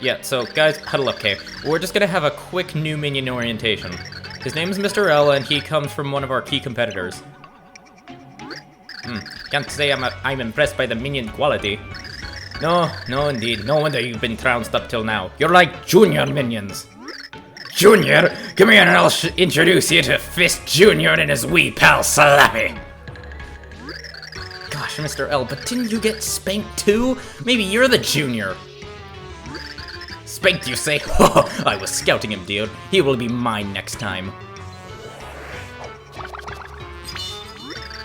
Yeah, so guys, huddle up, okay? We're just gonna have a quick new minion orientation. His name is Mr. L, and he comes from one of our key competitors. Can't say I'm impressed by the minion quality. No, indeed. No wonder you've been trounced up till now. You're like junior minions. Junior? Come here and I'll introduce you to Fist Junior and his wee pal Slappy. Gosh, Mr. L, but didn't you get spanked too? Maybe you're the junior. Spanked, you say? I was scouting him, dude. He will be mine next time.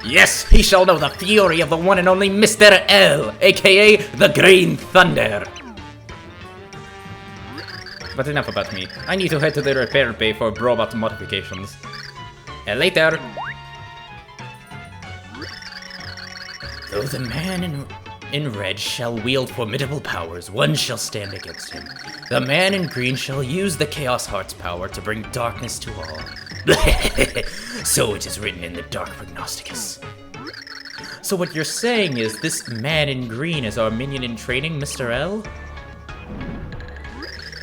Yes, he shall know the fury of the one and only Mr. L, aka the Green Thunder. But enough about me. I need to head to the repair bay for robot modifications. Later. Though the man in red shall wield formidable powers, one shall stand against him. The man in green shall use the Chaos Heart's power to bring darkness to all. So it is written in the Dark Prognosticus. So what you're saying is this man in green is our minion in training, Mr. L?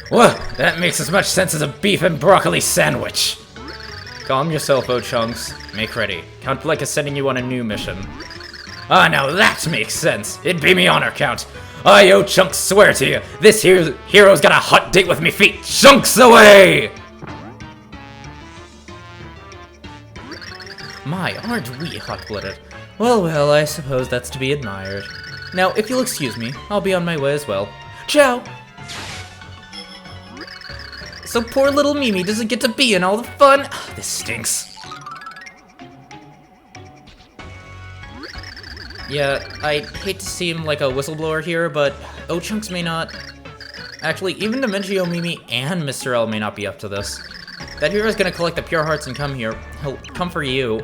Well, that makes as much sense as a beef and broccoli sandwich. Calm yourself, O-Chunks. Make ready. Count Blake is sending you on a new mission. Ah, now that makes sense. It'd be me honor, Count. I, O-Chunks, swear to you, this hero's got a hot date with me feet chunks away! My, aren't we hot-blooded? Well, I suppose that's to be admired. Now, if you'll excuse me, I'll be on my way as well. Ciao! So poor little Mimi doesn't get to be in all the fun. This stinks. Yeah, I hate to seem like a whistleblower here, but O-Chunks may not... Actually, even Dimentio, Mimi, and Mr. L may not be up to this. That hero's gonna collect the pure hearts and come here. He'll come for you.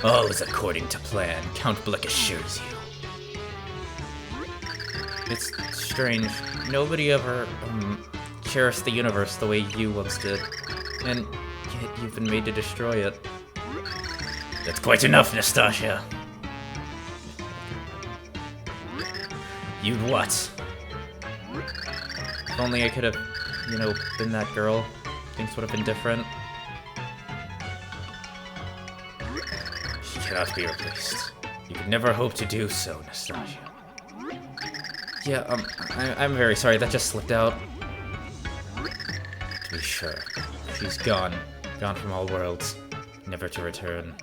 All is according to plan, Count Blick assures you. It's strange. Nobody ever, cherished the universe the way you once did. And yet you've been made to destroy it. That's quite enough, Nastasia. You'd what? If only I could have, been that girl. Things would have been different. She cannot be replaced. You could never hope to do so, Nastasia. Yeah, I'm very sorry, that just slipped out. To be sure, she's gone. Gone from all worlds. Never to return.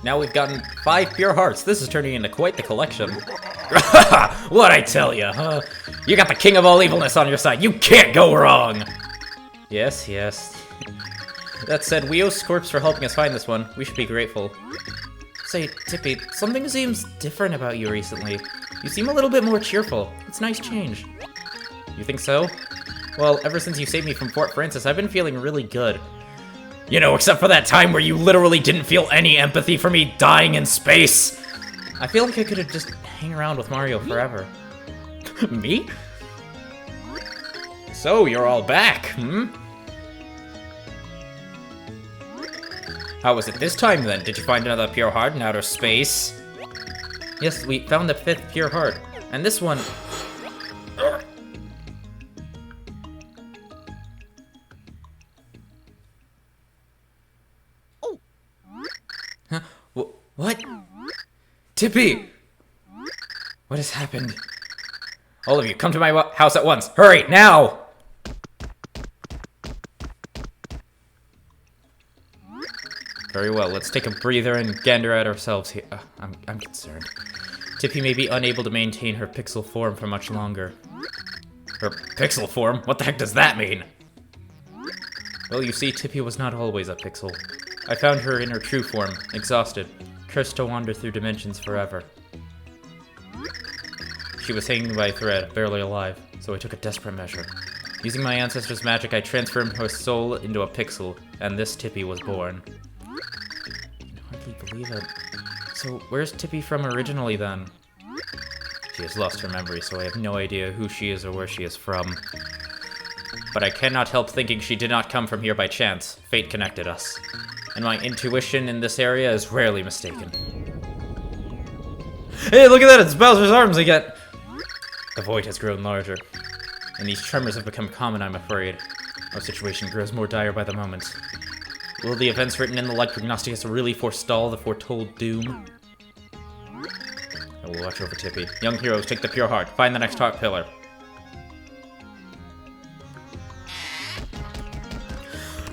Now we've gotten 5 pure hearts. This is turning into quite the collection. What'd I tell you, huh? You got the king of all evilness on your side. You can't go wrong! Yes. That said, we owe Scorps for helping us find this one. We should be grateful. Say, Tippy, something seems different about you recently. You seem a little bit more cheerful. It's a nice change. You think so? Well, ever since you saved me from Fort Francis, I've been feeling really good. Except for that time where you literally didn't feel any empathy for me dying in space. I feel like I could have just hang around with Mario forever. Me? So, you're all back, How was it this time, then? Did you find another pure heart in outer space? Yes, we found the 5th pure heart. And this one... What? Tippy! What has happened? All of you, come to my house at once. Hurry, now! Very well, let's take a breather and gander at ourselves here. I'm concerned. Tippy may be unable to maintain her pixel form for much longer. Her pixel form? What the heck does that mean? Well, you see, Tippy was not always a pixel. I found her in her true form, exhausted, cursed to wander through dimensions forever. She was hanging by a thread, barely alive, so I took a desperate measure. Using my ancestors' magic, I transformed her soul into a pixel, and this Tippy was born. I can hardly believe it. So, where's Tippy from originally, then? She has lost her memory, so I have no idea who she is or where she is from. But I cannot help thinking she did not come from here by chance. Fate connected us. And my intuition in this area is rarely mistaken. Hey, look at that! It's Bowser's arms again! The void has grown larger, and these tremors have become common, I'm afraid. Our situation grows more dire by the moment. Will the events written in the Light Prognosticus really forestall the foretold doom? I will watch over Tippy. Young heroes, take the pure heart. Find the next heart pillar.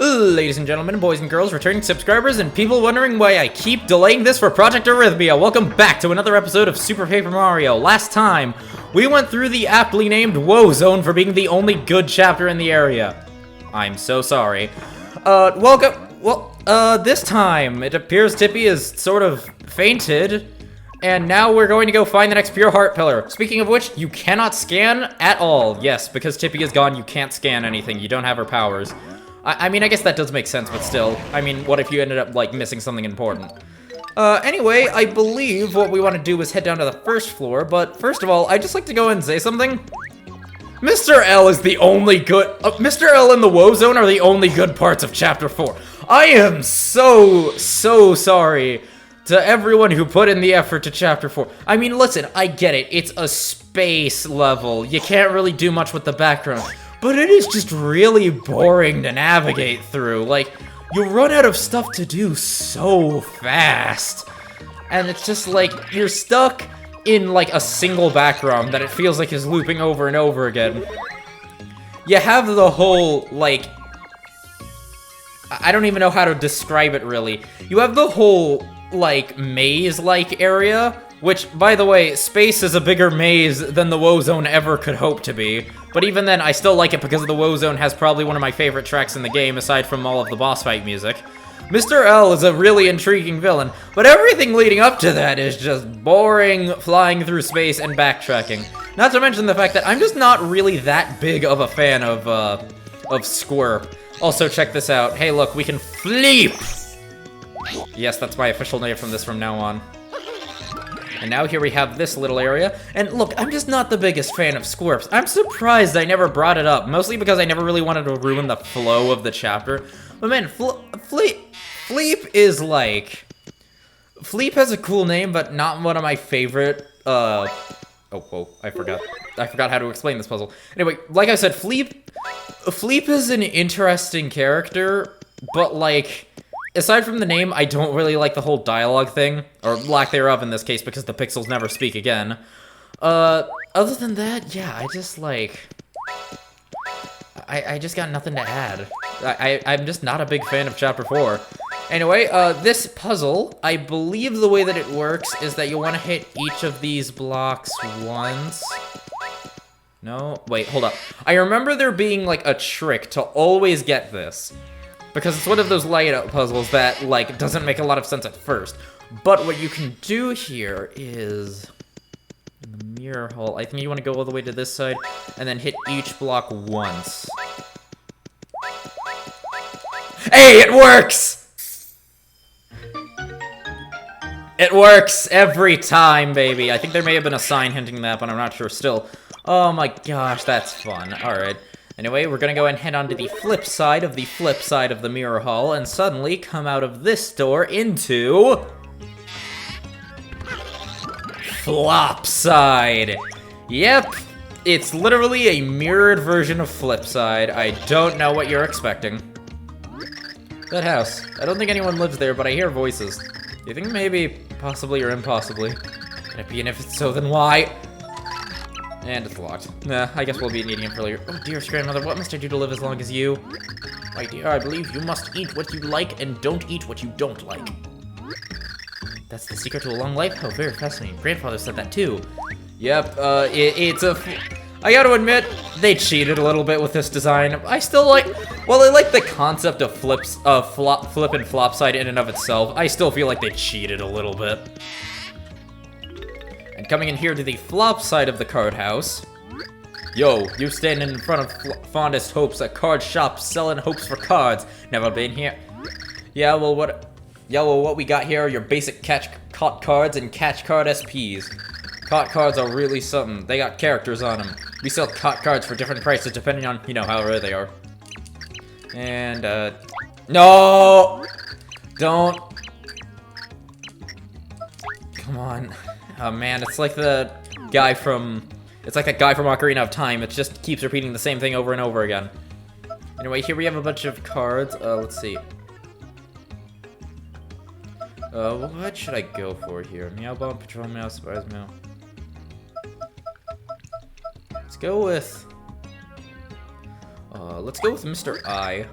Ladies and gentlemen, boys and girls, returning subscribers, and people wondering why I keep delaying this for Project Arrhythmia, welcome back to another episode of Super Paper Mario. Last time, we went through the aptly named Woe Zone for being the only good chapter in the area. I'm so sorry. This time, it appears Tippy is sort of fainted, and now we're going to go find the next pure heart pillar. Speaking of which, you cannot scan at all. Yes, because Tippy is gone, you can't scan anything. You don't have her powers. I mean, I guess that does make sense, but still. I mean, what if you ended up, like, missing something important? Anyway, I believe what we want to do is head down to the first floor, but first of all, I'd just like to go and say something. Mr. L is the only good- Mr. L and the Woe Zone are the only good parts of Chapter 4. I am so sorry to everyone who put in the effort to Chapter 4. I mean, listen, I get it. It's a space level. You can't really do much with the background. But it is just really boring to navigate through. Like, you run out of stuff to do so fast. And it's just like, you're stuck in like a single background that it feels like is looping over and over again. You have the whole, like, I don't even know how to describe it really. You have the whole, like, maze-like area, which, by the way, space is a bigger maze than the Woe Zone ever could hope to be. But even then, I still like it because the Woe Zone has probably one of my favorite tracks in the game, aside from all of the boss fight music. Mr. L is a really intriguing villain, but everything leading up to that is just boring, flying through space, and backtracking. Not to mention the fact that I'm just not really that big of a fan of Squirp. Also, check this out. Hey, look, we can fleep! Yes, that's my official name from now on. And now here we have this little area. And look, I'm just not the biggest fan of Squirps. I'm surprised I never brought it up, mostly because I never really wanted to ruin the flow of the chapter. But man, Fleep is like... Fleep has a cool name, but not one of my favorite, Oh, whoa, I forgot how to explain this puzzle. Anyway, like I said, Fleep is an interesting character, but like... Aside from the name, I don't really like the whole dialogue thing, or lack thereof in this case, because the pixels never speak again. Other than that, yeah, I just, like... I just got nothing to add. I'm just not a big fan of Chapter 4. Anyway, this puzzle, I believe the way that it works is that you want to hit each of these blocks once. No? Wait, hold up. I remember there being, like, a trick to always get this. Because it's one of those layout puzzles that, like, doesn't make a lot of sense at first. But what you can do here is... in the mirror hole, I think you want to go all the way to this side, and then hit each block once. Hey, it works! It works every time, baby. I think there may have been a sign hinting that, but I'm not sure still. Oh my gosh, that's fun. Alright. Anyway, we're gonna go and head on to the flip side of the mirror hall, and suddenly come out of this door into... Flopside! Yep, it's literally a mirrored version of Flipside. I don't know what you're expecting. That house. I don't think anyone lives there, but I hear voices. Do you think maybe, possibly or impossibly? can it be? And if it's so, then why? And it's locked. Nah, I guess we'll be needing him for later. Oh, dearest grandmother, what must I do to live as long as you? My dear, I believe you must eat what you like and don't eat what you don't like. That's the secret to a long life? Oh, very fascinating. Grandfather said that too. Yep, it's a... I gotta admit, they cheated a little bit with this design. I still like... Well, I like the concept of flip and flopside in and of itself. I still feel like they cheated a little bit. And coming in here to the flop side of the card house. Yo, you standing in front of fondest hopes, a card shop selling hopes for cards. Never been here. Yeah, well, what we got here are your basic caught cards and catch card SPs. Caught cards are really something. They got characters on them. We sell caught cards for different prices depending on, you know, how rare they are. And, no! Don't. Come on. Oh man, it's like the guy from... It's like that guy from Ocarina of Time. It just keeps repeating the same thing over and over again. Anyway, here we have a bunch of cards. Let's see. What should I go for here? Meow Bomb, Patrol Meow, Surprise Meow. Let's go with Mr. I.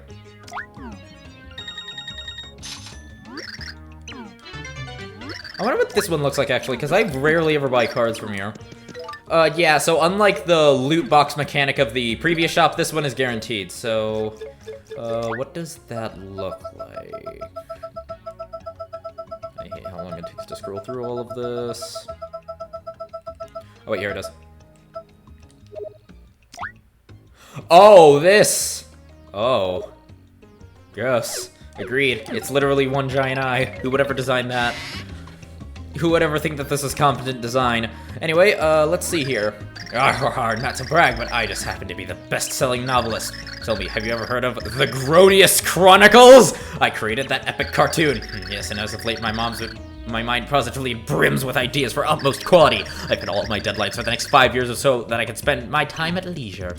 I wonder what this one looks like, actually, because I rarely ever buy cards from here. Yeah, so unlike the loot box mechanic of the previous shop, this one is guaranteed, so... what does that look like? I hate how long it takes to scroll through all of this. Oh, wait, here it is. Oh, this! Oh. Gross. Agreed. It's literally one giant eye. Who would ever design that? Who would ever think that this is competent design? Anyway, let's see here. Not to brag, but I just happen to be the best-selling novelist. Tell me, have you ever heard of The Grodius Chronicles? I created that epic cartoon. Yes, and as of late, my mind positively brims with ideas for utmost quality. I've hit all of my deadlines for the next 5 years or so that I can spend my time at leisure.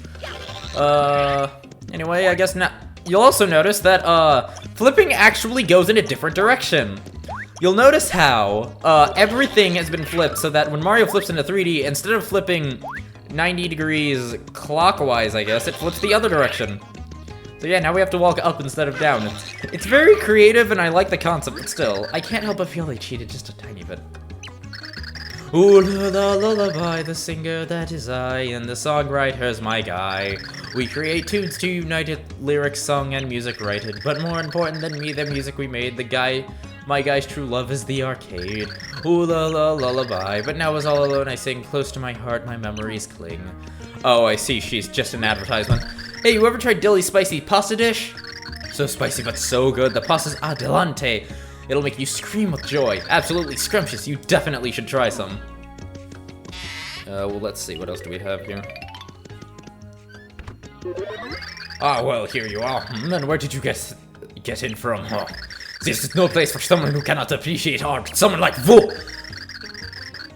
Anyway, I guess now... You'll also notice that, flipping actually goes in a different direction. You'll notice how, everything has been flipped so that when Mario flips into 3D, instead of flipping 90 degrees clockwise, I guess, it flips the other direction. So yeah, now we have to walk up instead of down. It's very creative and I like the concept, but still, I can't help but feel they cheated just a tiny bit. Ooh la la lullaby, the singer that is I, and the songwriter's my guy. We create tunes to unite it, lyrics sung and music righted. But more important than me, the music we made, my guy's true love is the arcade. Ooh la la lullaby, but now as all alone I sing, close to my heart my memories cling. Oh, I see, she's just an advertisement. Hey, you ever tried Dilly's spicy pasta dish? So spicy but so good, the pasta's adelante. It'll make you scream with joy. Absolutely scrumptious, you definitely should try some. Well, let's see, what else do we have here? Ah, well, here you are. And where did you get in from, huh? This is no place for someone who cannot appreciate art. Someone like you.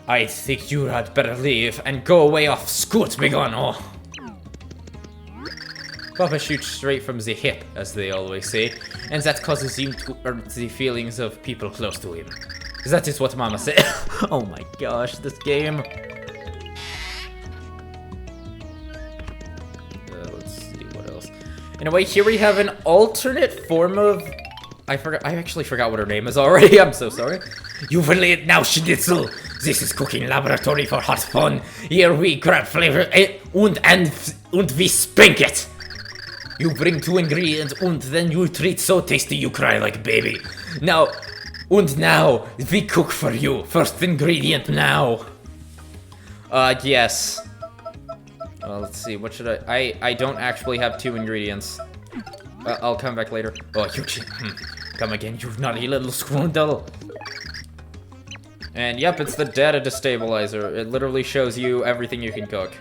I think you had better leave and go away off scoot, begone, oh. Papa shoots straight from the hip, as they always say, and that causes him to hurt the feelings of people close to him. That is what Mama said. Oh my gosh, this game. Let's see, what else? Anyway, here we have an alternate form of... I actually forgot what her name is already, I'm so sorry. You will eat now, Schnitzel! This is cooking laboratory for hot fun. Here we grab flavor and we spank it! You bring 2 ingredients and then you treat so tasty you cry like a baby. Now, we cook for you. First ingredient now. Yes. Let's see, what should I don't actually have 2 ingredients. I'll come back later. Oh, you come again, you naughty little squirrel. And yep, it's the data destabilizer. It literally shows you everything you can cook.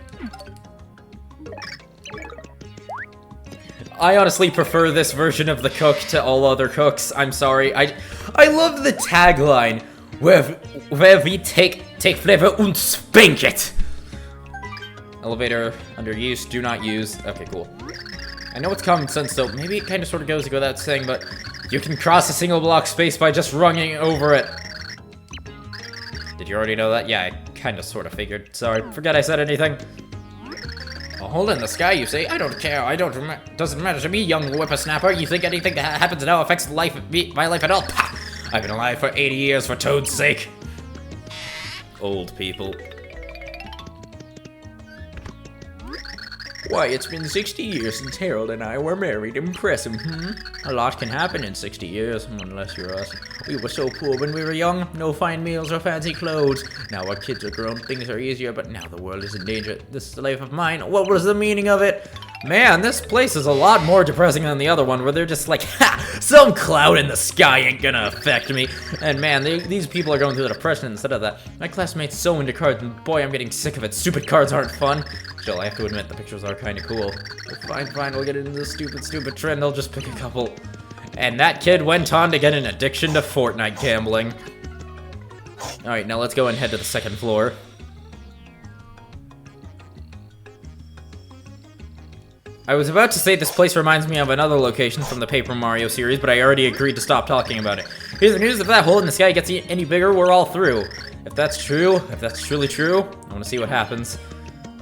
I honestly prefer this version of the cook to all other cooks. I'm sorry. I love the tagline where we take flavor and spank it. Elevator under use, do not use. Okay, cool. I know it's common sense, so maybe it kind of sort of goes without saying, but you can cross a single block space by just running over it. Did you already know that? Yeah, I kinda sorta figured. Sorry, forget I said anything. A hole in the sky, you say? I don't care. Doesn't matter to me, young whippersnapper. You think anything that happens now affects my life at all? Pah! I've been alive for 80 years for Toad's sake. Old people. Why, it's been 60 years since Harold and I were married. Impressive, A lot can happen in 60 years, unless you're us. We were so poor when we were young. No fine meals or fancy clothes. Now our kids are grown, things are easier, but now the world is in danger. This is the life of mine. What was the meaning of it? Man, this place is a lot more depressing than the other one, where they're just like, ha! Some cloud in the sky ain't gonna affect me. And man, these people are going through the depression instead of that. My classmate's so into cards, and boy, I'm getting sick of it. Stupid cards aren't fun. Still, I have to admit, the pictures are kinda cool. Fine, we'll get into this stupid trend. I'll just pick a couple. And that kid went on to get an addiction to Fortnite gambling. Alright, now let's go and head to the second floor. I was about to say this place reminds me of another location from the Paper Mario series, but I already agreed to stop talking about it. Here's the news: if that hole in the sky gets any bigger, we're all through. If that's true, if that's truly true, I want to see what happens.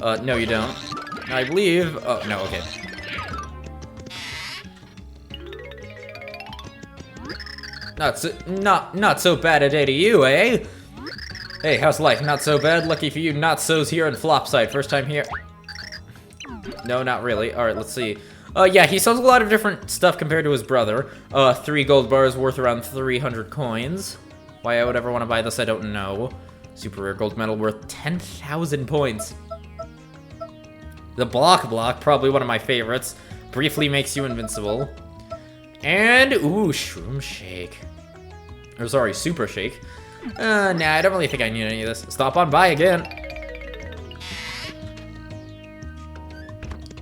No you don't. I believe, oh, no, okay. Not so bad a day to you, eh? Hey, how's life? Not so bad? Lucky for you, not so's here in Flopside. First time here. No, not really. Alright, let's see. Yeah, he sells a lot of different stuff compared to his brother. 3 gold bars worth around 300 coins. Why I would ever want to buy this, I don't know. Super rare gold medal worth 10,000 points. The block, probably one of my favorites. Briefly makes you invincible. And, ooh, shroom shake. Or sorry, super shake. Nah, I don't really think I need any of this. Stop on by again.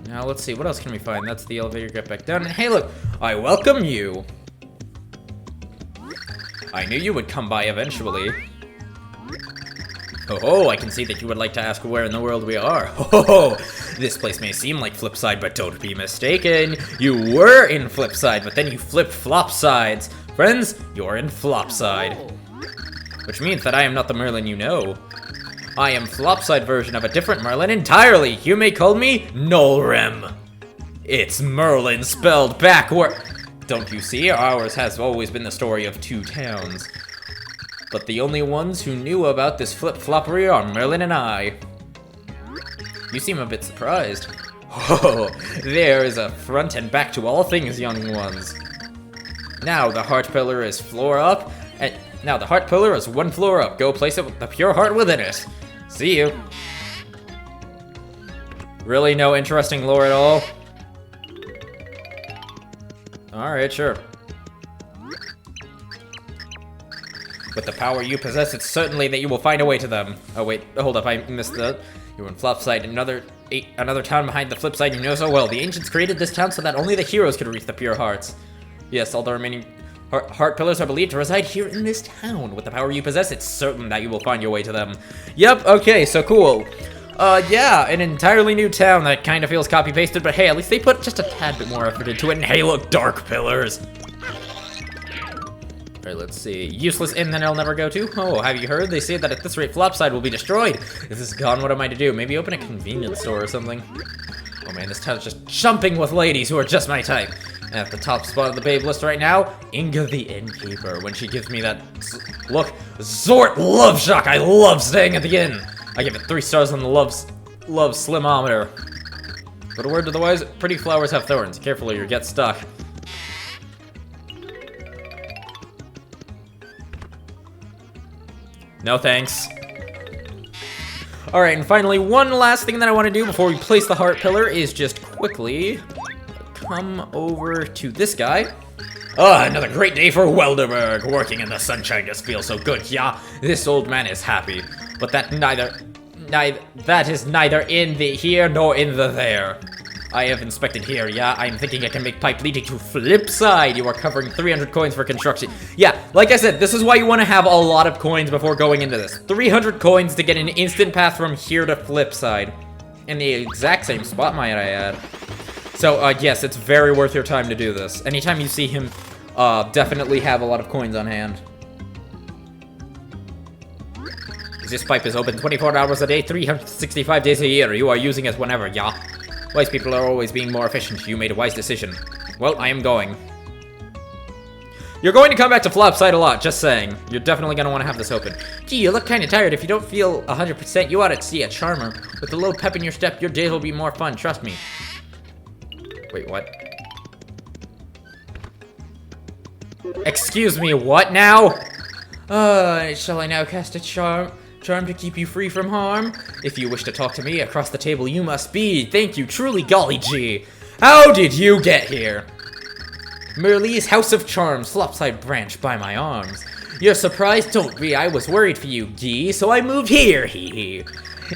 Now, let's see, what else can we find? That's the elevator, get back down. And hey, look, I welcome you. I knew you would come by eventually. Oh, I can see that you would like to ask where in the world we are. Oh, this place may seem like Flipside, but don't be mistaken. You were in Flipside, but then you flipped Flopsides. Friends, you're in Flopside. Which means that I am not the Merlin you know. I am Flopside version of a different Merlin entirely. You may call me Nolrem. It's Merlin spelled backward. Don't you see? Ours has always been the story of 2 towns. But the only ones who knew about this flip-floppery are Merlin and I. You seem a bit surprised. Oh, there is a front and back to all things, young ones. Now the heart pillar is floor up, and now the heart pillar is 1 floor up. Go place it with the pure heart within it. See you. Really no interesting lore at all? Alright, sure. With the power you possess, it's certainly that you will find a way to them. Oh wait, hold up, I missed that. You're in Flopside, another town behind the Flipside you know so well. The ancients created this town so that only the heroes could reach the pure hearts. Yes, all the remaining heart pillars are believed to reside here in this town. With the power you possess, it's certain that you will find your way to them. Yep, okay, so cool. Yeah, an entirely new town that kind of feels copy-pasted, but hey, at least they put just a tad bit more effort into it. And hey, look, dark pillars. Alright, let's see. Useless inn that I'll never go to? Oh, have you heard? They say that at this rate, Flopside will be destroyed. If this is gone, what am I to do? Maybe open a convenience store or something? Oh man, this town's just jumping with ladies who are just my type. And at the top spot of the babe list right now, Inga the innkeeper. When she gives me that look, Zort Love Shock. I love staying at the inn. I give it 3 stars on the love slimometer. But a word to the wise, pretty flowers have thorns. Careful or you get stuck. No thanks. Alright, and finally, one last thing that I want to do before we place the heart pillar is just quickly come over to this guy. Another great day for Welderberg. Working in the sunshine just feels so good, yeah? This old man is happy. But that is neither in the here nor in the there. I have inspected here, yeah? I'm thinking I can make pipe leading to Flipside. You are covering 300 coins for construction. Yeah, like I said, this is why you want to have a lot of coins before going into this. 300 coins to get an instant path from here to Flipside. In the exact same spot, might I add. So, yes, it's very worth your time to do this. Anytime you see him, definitely have a lot of coins on hand. This pipe is open 24 hours a day, 365 days a year. You are using it whenever, yeah? Wise people are always being more efficient. You made a wise decision. Well, I am going. You're going to come back to Flopside a lot, just saying. You're definitely going to want to have this open. Gee, you look kind of tired. If you don't feel 100%, you ought to see a charmer. With a little pep in your step, your days will be more fun, trust me. Wait, what? Excuse me, what now? Shall I now cast a charm to keep you free from harm? If you wish to talk to me across the table, you must be. Thank you, truly, golly gee. How did you get here? Merlee's House of Charms, Flopside branch by my arms. You're surprised? Don't be. I was worried for you, gee, so I moved here, hee hee.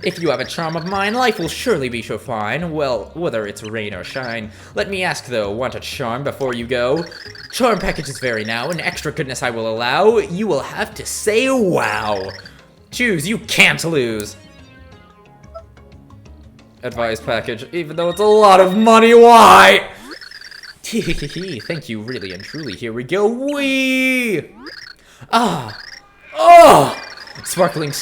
If you have a charm of mine, life will surely be so fine. Well, whether it's rain or shine. Let me ask, though, want a charm before you go? Charm packages vary now, and extra goodness I will allow. You will have to say wow. Choose, you can't lose. Advice package, even though it's a lot of money, why? Thank you, really and truly. Here we go. Wee! Sparkling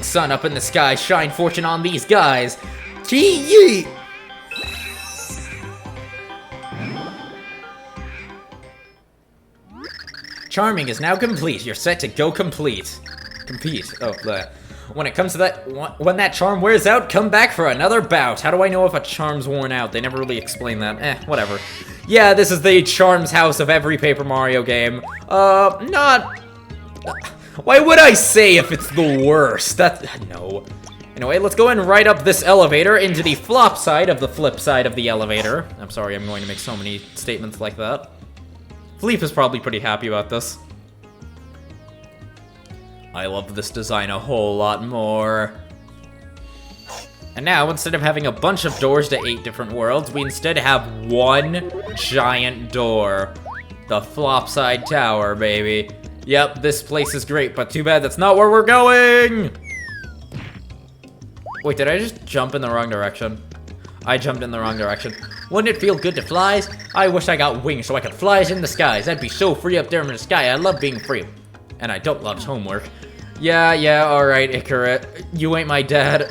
sun up in the sky. Shine fortune on these guys. Tee-yee! Charming is now complete. You're set to go complete. Compete. Oh, bleh. When it comes to that, when that charm wears out, come back for another bout. How do I know if a charm's worn out? They never really explain that. Whatever. Yeah, this is the charms house of every Paper Mario game. Not... Why would I say if it's the worst? No. Anyway, let's go and right up this elevator into the flop side of the flip side of the elevator. I'm sorry, I'm going to make so many statements like that. Fleep is probably pretty happy about this. I love this design a whole lot more. And now, instead of having a bunch of doors to 8 different worlds, we instead have one giant door. The Flopside Tower, baby. Yep, this place is great, but too bad that's not where we're going! Wait, did I just jump in the wrong direction? I jumped in the wrong direction. Wouldn't it feel good to flies? I wish I got wings so I could flies in the skies. I'd be so free up there in the sky. I love being free. And I don't love homework. Yeah, alright, Icarus. You ain't my dad.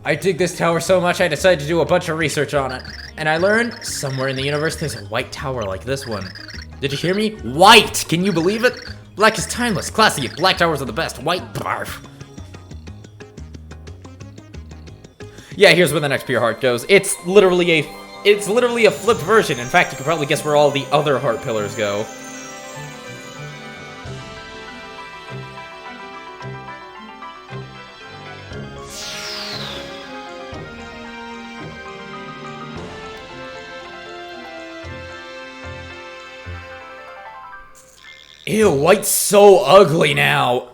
I dig this tower so much I decided to do a bunch of research on it. And I learned, somewhere in the universe there's a white tower like this one. Did you hear me? White! Can you believe it? Black is timeless, classy, black towers are the best. White, barf. Yeah, here's where the next pure heart goes. It's literally a flipped version. In fact, you could probably guess where all the other heart pillars go. Ew, white's so ugly now.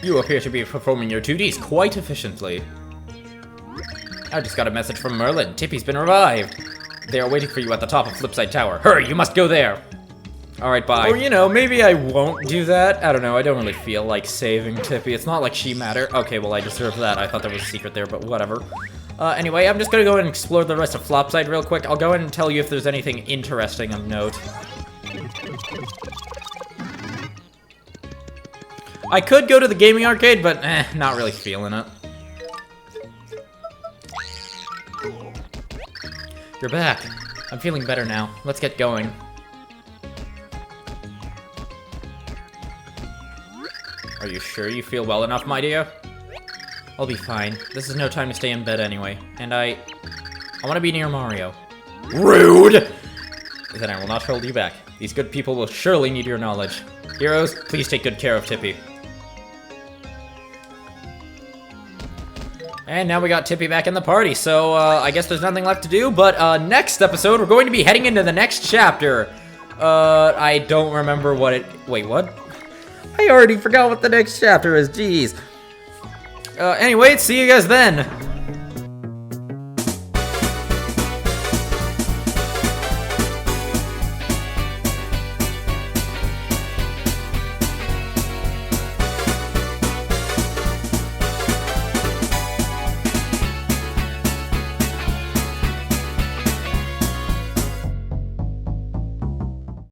You appear to be performing your duties quite efficiently. I just got a message from Merlin. Tippy's been revived. They are waiting for you at the top of Flipside Tower. Hurry, you must go there. Alright, bye. Or, you know, maybe I won't do that. I don't know, I don't really feel like saving Tippy. It's not like she mattered. Okay, well, I deserve that. I thought there was a secret there, but whatever. Anyway, I'm just gonna go and explore the rest of Flopside real quick. I'll go and tell you if there's anything interesting of note. I could go to the gaming arcade, but not really feeling it. You're back. I'm feeling better now. Let's get going. Are you sure you feel well enough, my dear? I'll be fine. This is no time to stay in bed anyway. And I want to be near Mario. Rude! Then I will not hold you back. These good people will surely need your knowledge. Heroes, please take good care of Tippy. And now we got Tippy back in the party, so I guess there's nothing left to do, but next episode we're going to be heading into the next chapter. I don't remember what it... Wait, what? I already forgot what the next chapter is, jeez. Anyway, see you guys then.